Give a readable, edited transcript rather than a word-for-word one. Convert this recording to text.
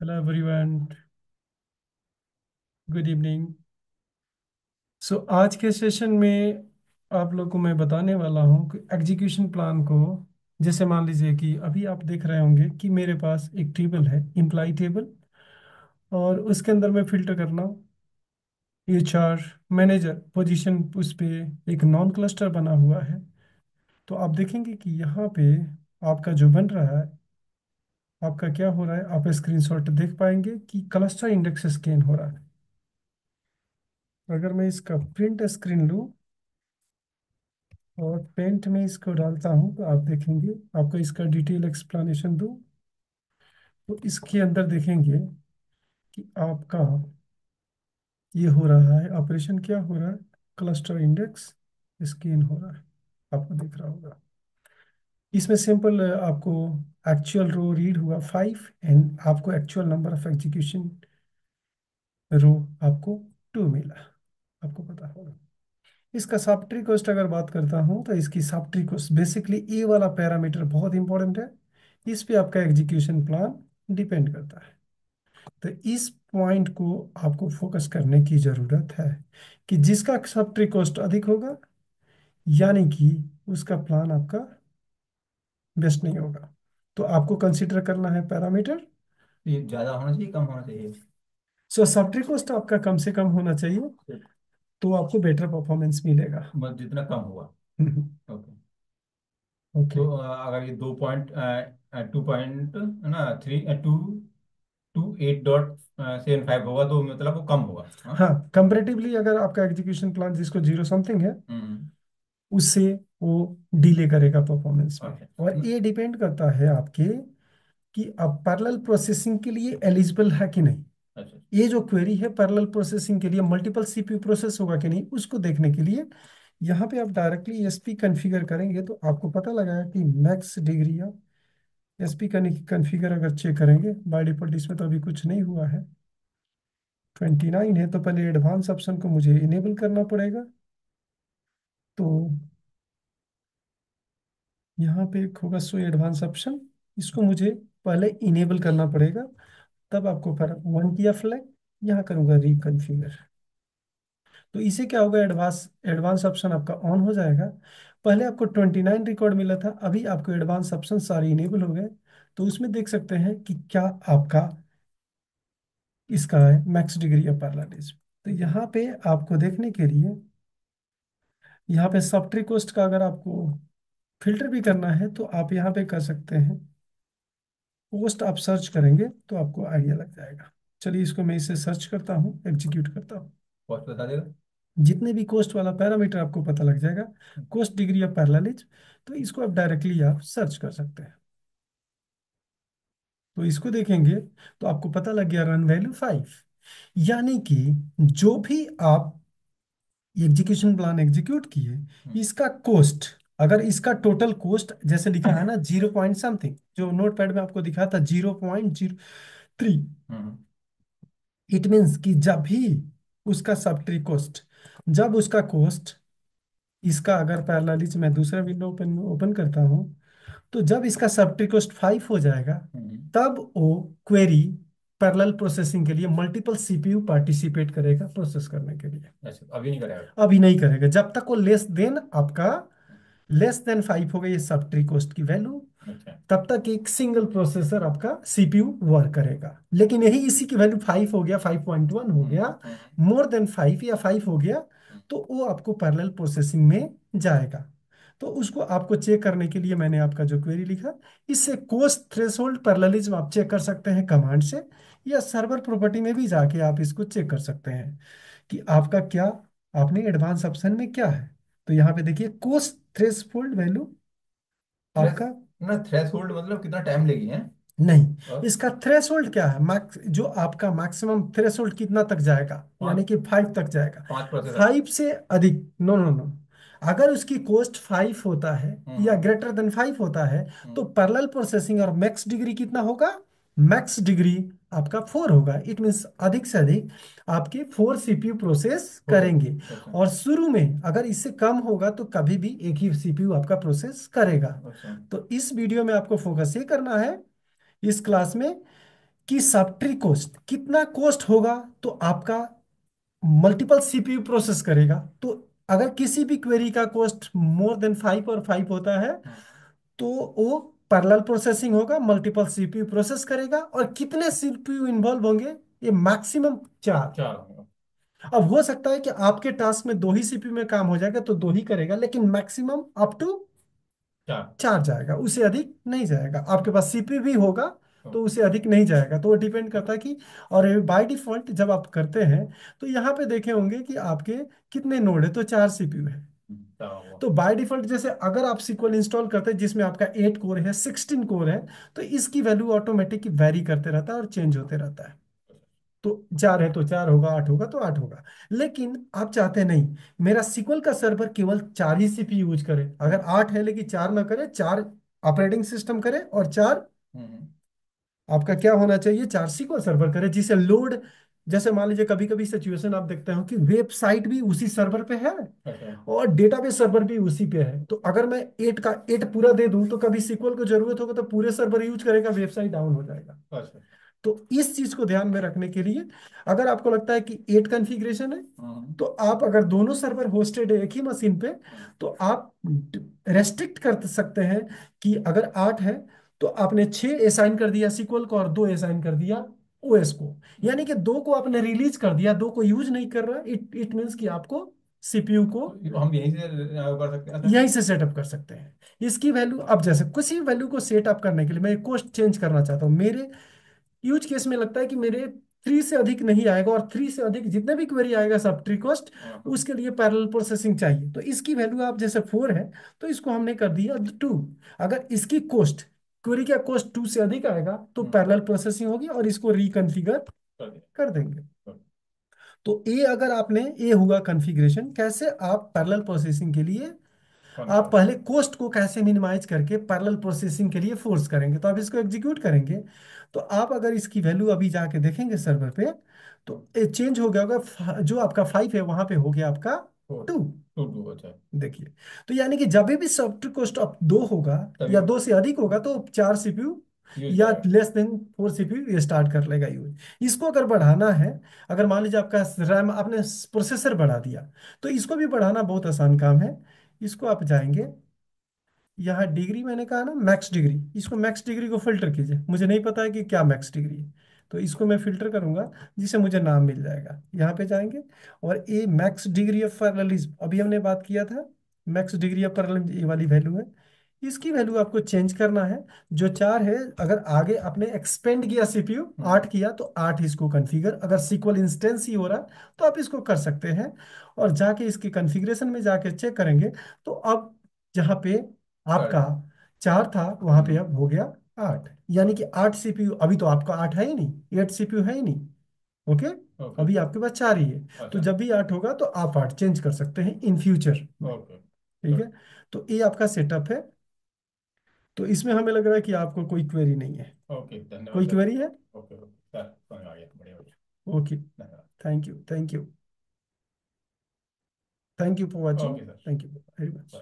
Hello everyone, good evening. So आज के session में आप लोग को मैं बताने वाला हूँ कि एग्जीक्यूशन प्लान को, जैसे मान लीजिए कि अभी आप देख रहे होंगे कि मेरे पास एक टेबल है, एम्प्लॉय टेबल, और उसके अंदर मैं फिल्टर करना एचआर मैनेजर पोजीशन, उस पे एक नॉन क्लस्टर बना हुआ है। तो आप देखेंगे कि यहाँ पे आपका जो बन रहा है, आपका क्या हो रहा है, आप स्क्रीनशॉट देख पाएंगे कि क्लस्टर इंडेक्स स्कैन हो रहा है। अगर मैं इसका प्रिंट स्क्रीन लूँ और पेंट में इसको डालता हूँ तो आप देखेंगे, आपको इसका डिटेल एक्सप्लेनेशन दूँ तो इसके अंदर देखेंगे कि आपका ये हो रहा है ऑपरेशन, क्या हो रहा है, क्लस्टर इंडेक्स स्कैन हो रहा है। आपको दिख रहा होगा इसमें सिंपल आपको एक्चुअल रो रीड हुआ 5 एंड आपको एक्चुअल नंबर ऑफ एग्जीक्यूशन रो आपको 2 मिला। आपको पता होगा इसका सब ट्री कॉस्ट, अगर बात करता हूँ तो इसकी सब ट्री कॉस्ट बेसिकली ए वाला पैरामीटर बहुत इंपॉर्टेंट है। इस पे आपका एग्जीक्यूशन प्लान डिपेंड करता है। तो इस पॉइंट को आपको फोकस करने की जरूरत है कि जिसका सब ट्री कॉस्ट अधिक होगा, यानी कि उसका प्लान आपका बेस्ट नहीं होगा। तो आपको कंसिडर करना है पैरामीटर। ये ज्यादा होना चाहिए कम होना चाहिए? सो सब ट्री कॉस्ट आपका कम से कम होना चाहिए, तो आपको बेटर परफॉर्मेंस मिलेगा। मतलब जितना कम हुआ। ओके। ओके। तो अगर ये 2.2 ना 2.8.75 होगा तो मतलब वो कम होगा, हाँ। हाँ, कंपेरेटिवली अगर आपका एग्जीक्यूशन प्लान जिसको जीरो समथिंग है, हम्म। उससे वो डिले करेगा परफॉर्मेंस में। ओके। और ये डिपेंड करता है आपके कि आप पैरेलल प्रोसेसिंग के लिए एलिजिबल है कि नहीं। अच्छा। ये जो क्वेरी है पैरेलल प्रोसेसिंग के लिए मल्टीपल सीपीयू प्रोसेस होगा कि नहीं, उसको देखने के लिए यहाँ पे आप डायरेक्टली एसपी कॉन्फ़िगर करेंगे तो आपको पता लगा कि max degree of SP configure अगर चेक करेंगे, बाय डिफॉल्ट इसमें तो अभी कुछ नहीं हुआ है, 29 है, तो पहले एडवांस ऑप्शन को मुझे इनेबल करना पड़ेगा। तो यहाँ पे एक होगा सो एडवांस ऑप्शन, इसको मुझे पहले इनेबल करना पड़ेगा। तब आपको फिर वन किया फ्लैग, यहाँ करूँगा रिकॉन्फिगर। तो इसे क्या होगा, एडवांस एडवांस ऑप्शन आपका ऑन हो जाएगा। पहले आपको 29 रिकॉर्ड मिला था, अभी आपको एडवांस ऑप्शन सारे इनेबल हो गए। तो उसमें देख सकते हैं कि क्या आपका इसका है मैक्स डिग्री ऑफ पैरेललिज्म। तो यहाँ पे आपको देखने के लिए, यहाँ पे सब ट्री कोस्ट का अगर आपको फिल्टर भी करना है तो आप यहाँ पे कर सकते हैं। पोस्ट आप सर्च करेंगे तो आपको आइडिया लग जाएगा। चलिए इसको मैं इसे सर्च करता हूँ, एग्जीक्यूट करता हूँ। कॉस्ट बता देगा। जितने भी कोस्ट वाला पैरामीटर आपको पता लग जाएगा, कोस्ट डिग्री ऑफ पैरेललिज्म। तो इसको आप डायरेक्टली आप सर्च कर सकते हैं। तो इसको देखेंगे तो आपको पता लग गया रन वैल्यू 5, यानी कि जो भी आप एग्जीक्यूशन प्लान एग्जीक्यूट किए, हम्म। इसका कोस्ट, अगर इसका टोटल कोस्ट जैसे लिखा है ना 0 पॉइंट समथिंग, जो नोट पैड में आपको दिखा था 0.03, हम्म। इट मीन्स कि जब भी उसका सब ट्री कोस्ट, जब उसका कोस्ट, इसका अगर पैरेललिज्म मैं दूसरा विंडो ओपन ओपन करता हूँ, तो जब इसका सब ट्री कोस्ट 5 हो जाएगा, हम्म। तब वो क्वेरी पैरेलल प्रोसेसिंग के लिए मल्टीपल सीपीयू पार्टिसिपेट करेगा प्रोसेस करने के लिए। अच्छा, अभी नहीं करेगा। अभी नहीं करेगा जब तक वो लेस देन आपका, लेस देन 5 हो गई ये सब ट्री कोस्ट की वैल्यू, अच्छा। तब तक एक सिंगल प्रोसेसर आपका सीपीयू वर्क करेगा। लेकिन यही इसी की वैल्यू 5 हो गया, 5.1 हो हम्म। गया, हम्म। मोर देन 5 या 5 हो गया, तो वो आपको पैरेलल प्रोसेसिंग में जाएगा। तो उसको आपको चेक करने के लिए मैंने आपका जो क्वेरी लिखा, इससे कोस्ट थ्रेशोल्ड पैरेललिज्म आप चेक कर सकते हैं कमांड से, या सर्वर प्रॉपर्टी में भी जाके आप इसको चेक कर सकते हैं कि आपका क्या, आपने एडवांस ऑप्शन में क्या है। तो यहाँ पे देखिए कोस्ट थ्रेशोल्ड वैल्यू थ्रेस आपका, ना थ्रेशोल्ड मतलब कितना टाइम लेगी है? नहीं, और इसका थ्रेशोल्ड क्या है, मैक्स जो आपका मैक्सिमम थ्रेशोल्ड कितना तक जाएगा, यानी पाँच कि 5 तक जाएगा। 5 प्रोसेसर। 5 से अधिक, नो नो नो, अगर उसकी कोस्ट 5 होता है या हम्म। ग्रेटर देन 5 होता है, तो हम्म। पैरेलल प्रोसेसिंग और मैक्स डिग्री कितना होगा, मैक्स डिग्री आपका 4 होगा। इट मीन्स अधिक से अधिक आपके 4 सीपीयू प्रोसेस हो सकते। करेंगे। अच्छा। और शुरू में अगर इससे कम होगा तो कभी भी एक ही सीपीयू आपका प्रोसेस करेगा। अच्छा। तो इस वीडियो में आपको फोकस ये करना है, इस क्लास में, कि सब ट्री कॉस्ट कितना कॉस्ट होगा, तो आपका मल्टीपल सीपीयू प्रोसेस करेगा। तो अगर किसी भी क्वेरी का कॉस्ट मोर देन 5 होता है, हम्म, तो वो पैरेलल प्रोसेसिंग होगा, मल्टीपल सीपीयू प्रोसेस करेगा। और कितने सीपीयू इन्वॉल्व होंगे, ये मैक्सिमम 4। 4 होंगे। अब हो सकता है कि आपके टास्क में 2 ही सीपीयू में काम हो जाएगा तो 2 ही करेगा, लेकिन मैक्सिमम अप टू 4। 4 जाएगा, उससे अधिक नहीं जाएगा। आपके हाँ, पास सीपीयू भी होगा तो तो उससे अधिक नहीं जाएगा। तो वो डिपेंड करता है कि, और बाय डिफॉल्ट जब आप करते हैं तो यहाँ पे देखे होंगे कि आपके कितने नोड है, तो 4 सीपीयू है। 4 होगा। तो बाय डिफॉल्ट जैसे अगर आप सीक्वल इंस्टॉल करते हैं जिसमें आपका 8 कोर है, 16 कोर है, तो इसकी वैल्यू ऑटोमेटिक वेरी करते रहता है और चेंज होते रहता है। तो 4 है तो 4 होगा, 8 होगा तो 8 होगा। लेकिन आप चाहते हैं नहीं, मेरा सीक्वल का सर्वर केवल 4 ही सीपीयू यूज करे। अगर 8 है लेकिन 4 ना करे, 4 ऑपरेटिंग सिस्टम करे और 4 हम्म। आपका क्या होना चाहिए, 4 सीक्वल सर्वर करे, जिसे लोड, जैसे मान लीजिए कभी कभी सिचुएशन आप देखते हो कि वेबसाइट भी उसी सर्वर पे है अच्छा। और डेटाबेस सर्वर भी उसी पे है। तो अगर मैं 8 का 8 पूरा दे दूं तो कभी सीक्वल को जरूरत होगा तो पूरे सर्वर यूज करेगा, वेबसाइट डाउन हो जाएगा। अच्छा। तो इस चीज को ध्यान में रखने के लिए, अगर आपको लगता है कि 8 कॉन्फ़िगरेशन है, हम्म। तो आप अगर दोनों सर्वर होस्टेड है एक ही मशीन पे, हम्म। तो आप रेस्ट्रिक्ट कर सकते हैं कि अगर 8 है तो आपने 6 असाइन कर दिया सीक्वल को और 2 असाइन कर दिया ओएस को। यानी कि 2 को आपने रिलीज कर दिया, 2 को यूज नहीं कर रहा। इट इट मीन्स कि आपको सीपीयू को तो हम यहीं से कर सकते हैं ऐसा? यहीं से सेटअप कर सकते हैं। इसकी वैल्यू, अब जैसे किसी वैल्यू को सेटअप करने के लिए मैं कोस्ट चेंज करना चाहता हूँ, मेरे यूज केस में लगता है कि मेरे 3 से अधिक नहीं आएगा, और 3 से अधिक जितने भी क्वेरी आएगा सब ट्री कॉस्ट, हाँ। उसके लिए पैरेलल प्रोसेसिंग चाहिए। तो इसकी वैल्यू आप जैसे 4 है तो इसको हमने कर दिया 2। अगर इसकी कॉस्ट, क्वेरी का कॉस्ट 2 से अधिक आएगा तो पैरेलल प्रोसेसिंग होगी और इसको रिकॉन्फ़िगर कर दिया। कर देंगे। कर- तो ये अगर आपने, ये हुआ कॉन्फ़िगरेशन, कैसे आप पैरेलल प्रोसेसिंग के लिए आप कॉन्फ़िगर। पहले कोस्ट को कैसे मिनिमाइज करके पैरेलल प्रोसेसिंग के लिए फोर्स करेंगे। तो आप इसको एग्जीक्यूट करेंगे, तो आप अगर इसकी वैल्यू अभी जाके देखेंगे सर्वर पे, तो ये चेंज हो गया होगा। जो आपका 5 है वहां पे हो गया आपका 4। 2। 2 अच्छा। देखिए, तो यानी कि जब भी सॉफ्टवेयर कॉस्ट ऑफ 2 होगा तभी या 2 से अधिक होगा तो 4 सीपीयू यूज या करेगा। लेस देन 4 सीपीयू ये स्टार्ट कर लेगा यूज। इसको अगर बढ़ाना है, अगर मान लीजिए आपका रैम, आपने प्रोसेसर बढ़ा दिया, तो इसको भी बढ़ाना बहुत आसान काम है। इसको आप जाएंगे, यहाँ डिग्री मैंने कहा ना मैक्स डिग्री, इसको मैक्स डिग्री को फिल्टर कीजिए। मुझे नहीं पता है कि क्या मैक्स डिग्री है, तो इसको मैं फिल्टर करूंगा जिससे मुझे नाम मिल जाएगा। यहाँ पे जाएंगे और ये मैक्स डिग्री ऑफ पैरेललिज्म अभी हमने बात किया था, मैक्स डिग्री ऑफ पैरेललिज्म ये वाली वैल्यू है। इसकी वैल्यू आपको चेंज करना है। जो 4 है, अगर आगे आपने एक्सपेंड किया सीपीयू 8 किया तो 8 इसको कॉन्फ़िगर, अगर सीक्वल इंस्टेंस ही हो रहा तो आप इसको कर सकते हैं। और जाके इसके कॉन्फ़िगरेशन में जाके चेक करेंगे, तो अब जहाँ पे कर। आपका 4 था वहां पे हम्म। अब हो गया 8। यानी कि 8 सीपीयू, अभी तो आपका 8 है ही नहीं, 8 सीपीयू है ही नहीं। Okay, okay. अभी आपके पास 4 ही है। तो अच्छा। जब भी 8 होगा तो आप 8 चेंज कर सकते हैं इन फ्यूचर में। ओके। ठीक गुड। है, तो ये आपका सेटअप है। तो इसमें हमें लग रहा है कि आपको कोई क्वेरी नहीं है। ओके, धन्यवाद कोई सर। क्वेरी है? ओके ओके सर, समझ आ गया, बढ़िया बढ़िया। ओके, धन्यवाद। Thank you, thank you, thank you for watching, okay sir. Thank you very much.